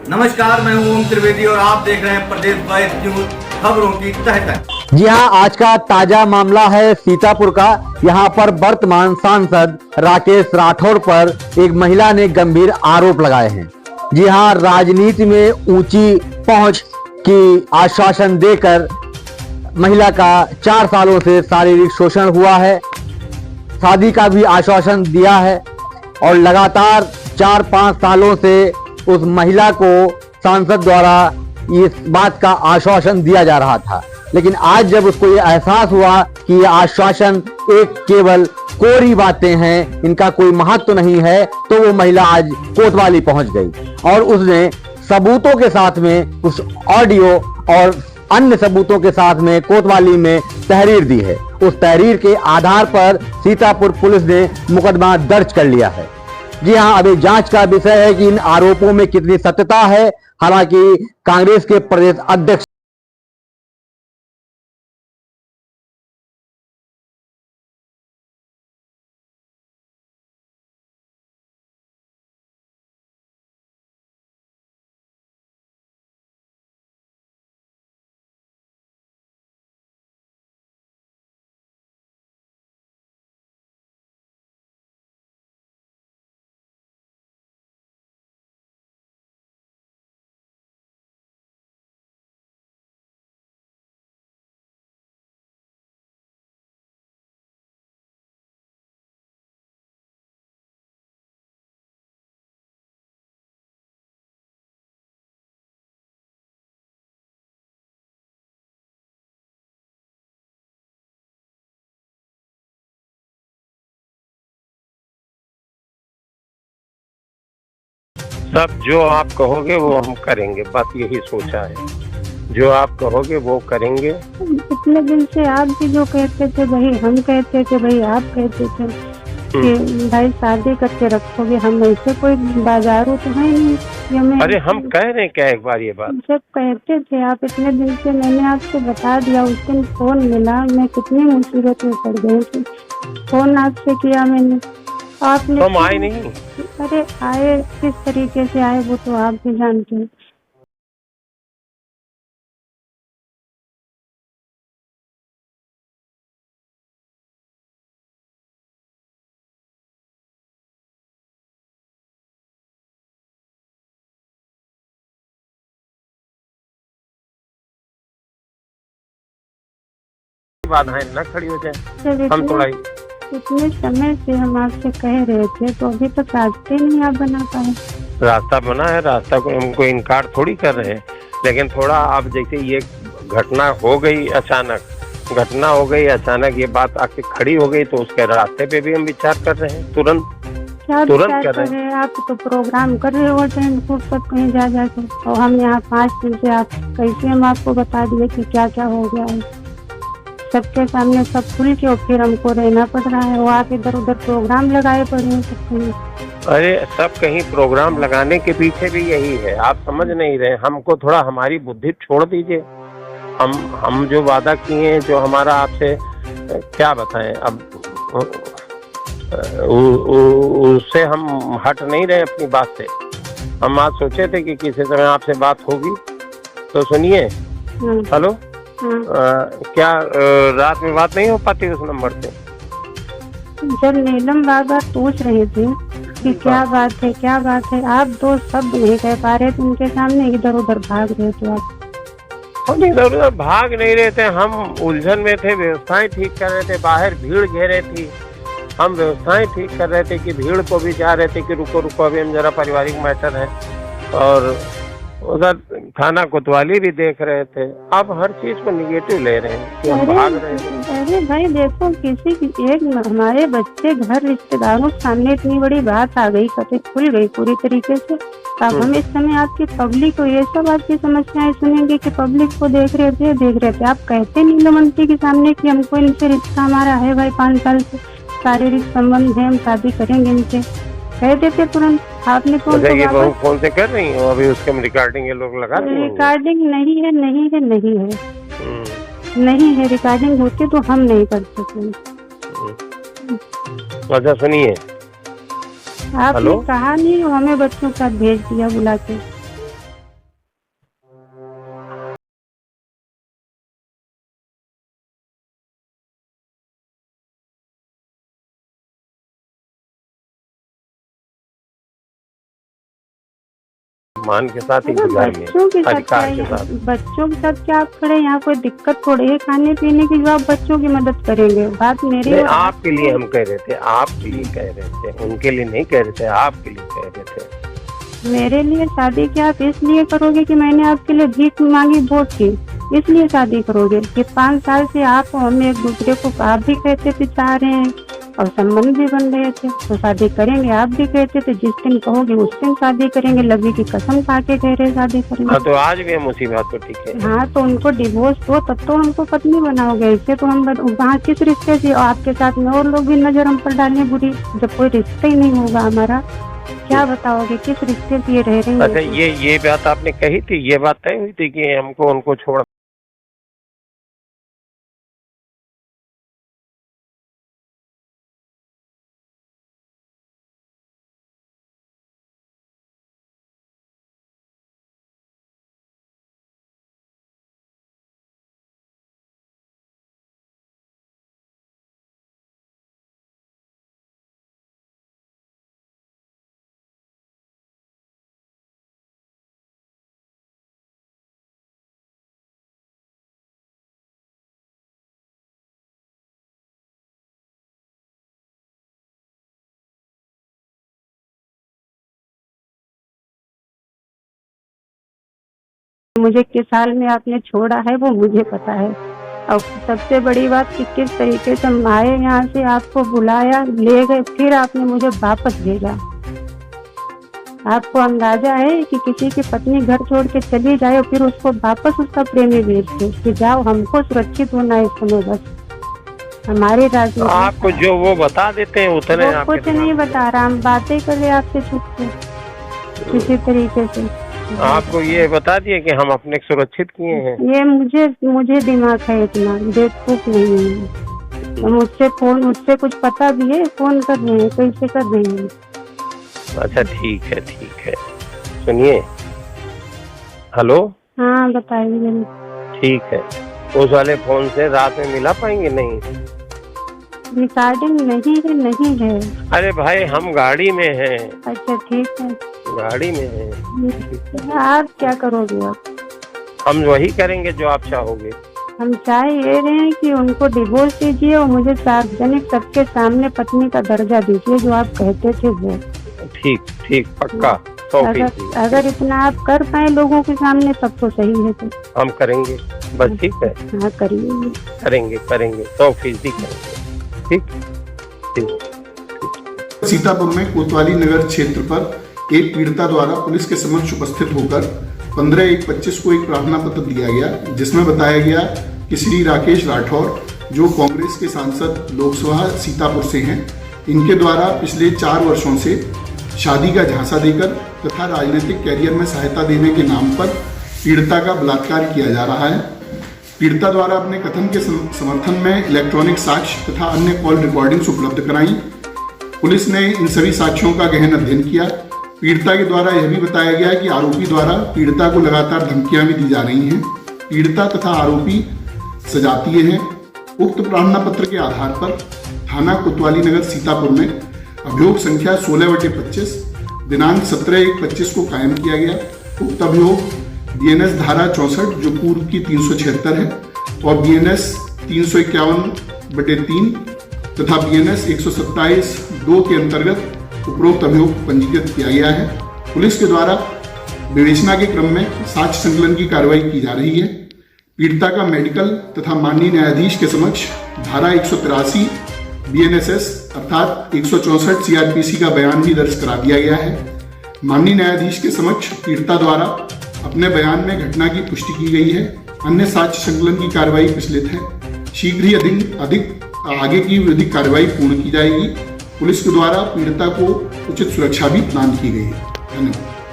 नमस्कार, मैं हूं ओम त्रिवेदी और आप देख रहे हैं प्रदेश 22 न्यूज खबरों की तह तक। जी हां, आज का ताजा मामला है सीतापुर का। यहां पर वर्तमान सांसद राकेश राठौर पर एक महिला ने गंभीर आरोप लगाए हैं। जी हां, राजनीति में ऊंची पहुंच की आश्वासन देकर महिला का 4 सालों से शारीरिक शोषण हुआ है, शादी का भी आश्वासन दिया है और लगातार 4-5 सालों से उस महिला को सांसद द्वारा इस बात का आश्वासन दिया जा रहा था। लेकिन आज जब उसको ये एहसास हुआ कि ये आश्वासन एक केवल कोरी बातें हैं, इनका कोई महत्व नहीं है, तो वो महिला आज कोतवाली पहुंच गई और उसने सबूतों के साथ में उस ऑडियो और अन्य सबूतों के साथ में कोतवाली में तहरीर दी है। उस तहरीर के आधार पर सीतापुर पुलिस ने मुकदमा दर्ज कर लिया है। जी हां, अभी जांच का विषय है कि इन आरोपों में कितनी सत्यता है। हालांकि कांग्रेस के प्रदेश अध्यक्ष सब जो आप कहोगे वो हम करेंगे, बस यही सोचा है। जो आप कहोगे वो करेंगे। इतने दिन से आप भी जो कहते थे भाई, हम कहते थे भाई, आप कहते थे कि भाई शादी करके रखोगे, हम ऐसे कोई बाजारू तो है नहीं। अरे हम कह रहे हैं क्या एक बार ये बात? जब कहते थे आप इतने दिन से, मैंने आपसे बता दिया। उस दिन फोन मिला, मैं कितनी मुसीबत में पड़ गई थी। फोन आपसे किया मैंने, आपने हम आए नहीं। अरे आए, किस तरीके से आए वो तो आप भी जानते हैं। बाधाएं न खड़ी हो जाए। हम थोड़ा इतने समय से हम आपसे कह रहे थे, तो अभी तक रास्ते नहीं आप बना पाए। रास्ता बना है, रास्ता को हमको इनकार थोड़ी कर रहे हैं, लेकिन थोड़ा आप जैसे ये घटना हो गई अचानक ये बात आके खड़ी हो गई, तो उसके रास्ते पे भी हम विचार कर रहे हैं। तुरंत कर रहे हैं। आप तो प्रोग्राम कर रहे होते हैं फुर्सत कहीं जा जाके, और हम यहाँ 5 दिन से आप कैसे हम आपको बता दिए कि क्या क्या हो गया है। सबके सामने सब खुल के और फिर हमको रहना पड़ रहा है। वो आप इधर उधर प्रोग्राम लगाए पड़े हैं सब। अरे सब कहीं प्रोग्राम लगाने के पीछे भी यही है, आप समझ नहीं रहे। हमको थोड़ा हमारी बुद्धि छोड़ दीजिए। हम जो वादा किए हैं, जो हमारा आपसे क्या बताएं, अब उससे हम हट नहीं रहे अपनी बात से। हम आज सोचे थे कि किसी समय आपसे बात होगी, तो सुनिए। हेलो, क्या रात में बात नहीं हो पाती उस नंबर से? जब नीलम बाबा पूछ रहे थे कि क्या बात है, आप 2 शब्द नहीं कह पा रहे थे उनके सामने, इधर उधर भाग रहे थे आप। हम इधर उधर भाग नहीं रहे थे, हम उलझन में थे, व्यवस्थाएं ठीक कर रहे थे। बाहर भीड़ घेरे थी, हम व्यवस्थाएं ठीक कर रहे थे कि भीड़ को भी चाह रहे थे कि रुको अभी हम जरा पारिवारिक मैटर है, और उधर थाना कोतवाली भी देख रहे थे। अब हर चीज को निगेटिव ले रहे हैं कि हम भाग रहे हैं। अरे भाई देखो, किसी की एक हमारे बच्चे घर रिश्तेदारों के सामने इतनी बड़ी बात आ गई, कते खुल गई पूरी तरीके से। अब हम इस समय आपकी पब्लिक को ये सब आपकी समस्याएं सुनेंगे कि पब्लिक को देख रहे थे। आप कहते नीलमंत्री के सामने कि हमको इनसे रिश्ता हमारा है भाई, 5 साल से शारीरिक संबंध है, हम शादी करेंगे इनसे, कह देते तुरंत। आपने कौन से कर रही हो अभी? उसके रिकॉर्डिंग ये लोग लगा रहे हैं। रिकॉर्डिंग नहीं है। रिकॉर्डिंग होती तो हम नहीं कर सकते। अच्छा सुनिए, आपने कहा नहीं, हमें बच्चों के साथ भेज दिया बुला के। सम्मान के साथ इंतजार में, बच्चों के साथ अधिकार के क्या साथ। बच्चों के साथ क्या आप खड़े, यहाँ कोई दिक्कत थोड़ी है खाने पीने की, जो आप बच्चों की मदद करेंगे। बात मेरी नहीं, और आपके लिए हम कह रहे थे, आपके लिए कह रहे थे, उनके लिए नहीं कह रहे थे, आपके लिए कह रहे थे। मेरे लिए शादी क्या आप इसलिए करोगे कि मैंने आपके लिए भीख मांगी वोट की, इसलिए शादी करोगे कि 5 साल से आप हम एक दूसरे को आप भी कहते थे चाह रहे हैं और संबंध भी बन रहे थे, तो शादी करेंगे। आप भी कहते थे जिस दिन कहोगे उस दिन शादी करेंगे, लवी की कसम खा के कह रहे शादी करेंगे। हाँ, तो आज भी हम उसी बात को ठीक है। हाँ, तो उनको डिवोर्स दो तब तो हमको पत्नी बनाओगे, इससे तो हम वहाँ किस रिश्ते से, आपके साथ में और लोग भी नजर हम पर डालें बुरी, जब कोई रिश्ता ही नहीं होगा हमारा, क्या बताओगे किस रिश्ते से ये रह रहे हैं। अच्छा, ये बात आपने कही थी, ये बात तय हुई थी कि हमको उनको छोड़ मुझे किस हाल में आपने छोड़ा है वो मुझे पता है, और सबसे बड़ी बात कि किस तरीके से हम आए यहाँ से, आपको बुलाया, ले गए, फिर आपने मुझे वापस भेजा। आपको अंदाजा है कि किसी की पत्नी घर छोड़ के चली जाए और फिर उसको वापस उसका प्रेमी भेज दे कि जाओ, हमको सुरक्षित होना है इस समय, बस हमारी राजनीति। आपको जो वो बता देते हैं उतने वो कुछ नहीं बता रहा, हम बातें कर रहे आपसे छुप के किसी तरीके से। आपको ये बता दिए कि हम अपने सुरक्षित किए हैं। ये मुझे दिमाग है, इतना बेवकूफ नहीं है। तो मुझसे कुछ पता भी है, फोन कर रहे हैं, कैसे कर रहे हैं। अच्छा, ठीक है। सुनिए, हेलो, हाँ बताइए। ठीक है, उस वाले फोन से रात में मिला पाएंगे? नहीं, रिकॉर्डिंग नहीं है। अरे भाई, हम गाड़ी में हैं। अच्छा ठीक है, गाड़ी में हैं। आप क्या करोगे अब? हम वही करेंगे जो आप चाहोगे। हम चाह ये रहे हैं कि उनको डिवोर्स दीजिए और मुझे सार्वजनिक सबके सामने पत्नी का दर्जा दीजिए जो आप कहते थे वो। ठीक, पक्का 100%। अगर इतना आप कर पाए लोगों के सामने तब तो सही है। तो हम करेंगे, बस। ठीक है, हाँ करिए। करेंगे 100% करेंगे। ठीक। सीतापुर में कोतवाली नगर क्षेत्र पर एक पीड़िता द्वारा पुलिस के समक्ष उपस्थित होकर 15/1/25 को एक प्रार्थना पत्र दिया गया, जिसमें बताया गया कि श्री राकेश राठौर, जो कांग्रेस के सांसद लोकसभा सीतापुर से हैं, इनके द्वारा पिछले 4 वर्षों से शादी का झांसा देकर तथा राजनीतिक कैरियर में सहायता देने के नाम पर पीड़िता का बलात्कार किया जा रहा है। पीड़िता द्वारा अपने कथन के समर्थन में इलेक्ट्रॉनिक साक्ष्य तथा अन्य कॉल रिकॉर्डिंग्स उपलब्ध कराई। पुलिस ने इन सभी साक्ष्यों का गहन अध्ययन किया। पीड़िता के द्वारा यह भी बताया गया कि आरोपी द्वारा पीड़िता को लगातार धमकियां भी दी जा रही हैं। पीड़िता तथा आरोपी सजातीय हैं। उक्त प्रार्थना पत्र के आधार पर थाना कोतवाली नगर सीतापुर में अभियोग संख्या 16/25 दिनांक 17/1/25 को कायम किया गया। उक्त अभियोग BNS धारा 64 जो पूर्व की 376 है और BNS 351/3 तथा BNS 127(2) के अंतर्गत उपरोक्त अभियोग पंजीकृत किया गया है। पुलिस के द्वारा विवेचना के क्रम में साक्ष्य संकलन की कार्रवाई की जा रही है। पीड़िता का मेडिकल तथा माननीय न्यायाधीश के समक्ष धारा 183 BNSS अर्थात 164 CRPC का बयान भी दर्ज करा दिया गया है। माननीय न्यायाधीश के समक्ष पीड़िता द्वारा अपने बयान में घटना की पुष्टि की गई है। अन्य साक्ष्य संकलन की कार्रवाई प्रचलित है। शीघ्र ही अधिक आगे की विधिक कार्रवाई पूर्ण की जाएगी। पुलिस के द्वारा पीड़िता को उचित सुरक्षा भी प्रदान की गई है। धन्यवाद।